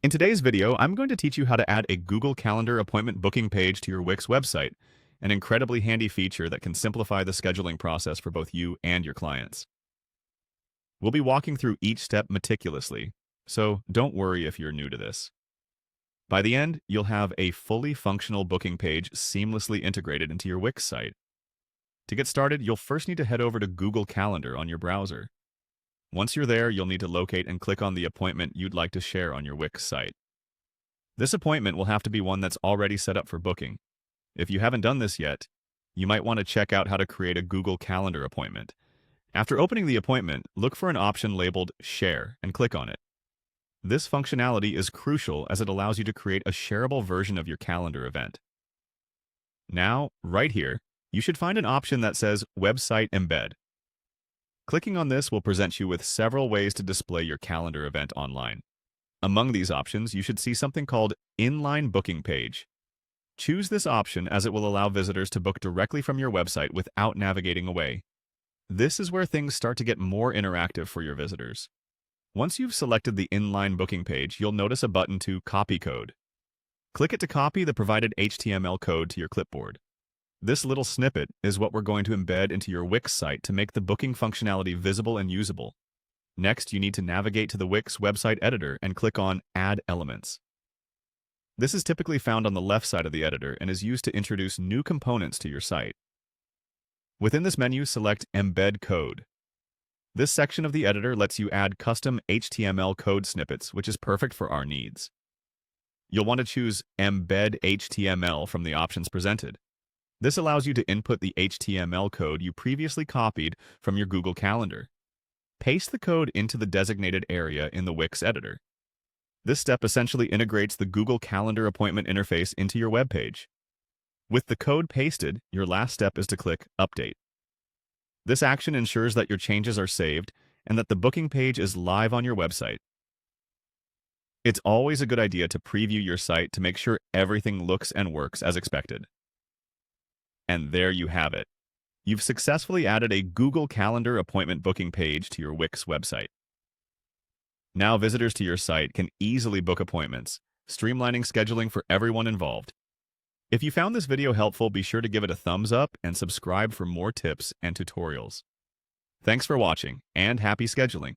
In today's video, I'm going to teach you how to add a Google Calendar appointment booking page to your Wix website, an incredibly handy feature that can simplify the scheduling process for both you and your clients. We'll be walking through each step meticulously, so don't worry if you're new to this. By the end, you'll have a fully functional booking page seamlessly integrated into your Wix site. To get started, you'll first need to head over to Google Calendar on your browser. Once you're there, you'll need to locate and click on the appointment you'd like to share on your Wix site. This appointment will have to be one that's already set up for booking. If you haven't done this yet, you might want to check out how to create a Google Calendar appointment. After opening the appointment, look for an option labeled Share and click on it. This functionality is crucial as it allows you to create a shareable version of your calendar event. Now, right here, you should find an option that says Website Embed. Clicking on this will present you with several ways to display your calendar event online. Among these options, you should see something called Inline Booking Page. Choose this option as it will allow visitors to book directly from your website without navigating away. This is where things start to get more interactive for your visitors. Once you've selected the inline booking page, you'll notice a button to Copy Code. Click it to copy the provided HTML code to your clipboard. This little snippet is what we're going to embed into your Wix site to make the booking functionality visible and usable. Next, you need to navigate to the Wix website editor and click on Add Elements. This is typically found on the left side of the editor and is used to introduce new components to your site. Within this menu, select Embed Code. This section of the editor lets you add custom HTML code snippets, which is perfect for our needs. You'll want to choose Embed HTML from the options presented. This allows you to input the HTML code you previously copied from your Google Calendar. Paste the code into the designated area in the Wix editor. This step essentially integrates the Google Calendar appointment interface into your web page. With the code pasted, your last step is to click Update. This action ensures that your changes are saved and that the booking page is live on your website. It's always a good idea to preview your site to make sure everything looks and works as expected. And there you have it. You've successfully added a Google Calendar appointment booking page to your Wix website. Now visitors to your site can easily book appointments, streamlining scheduling for everyone involved. If you found this video helpful, be sure to give it a thumbs up and subscribe for more tips and tutorials. Thanks for watching, and happy scheduling!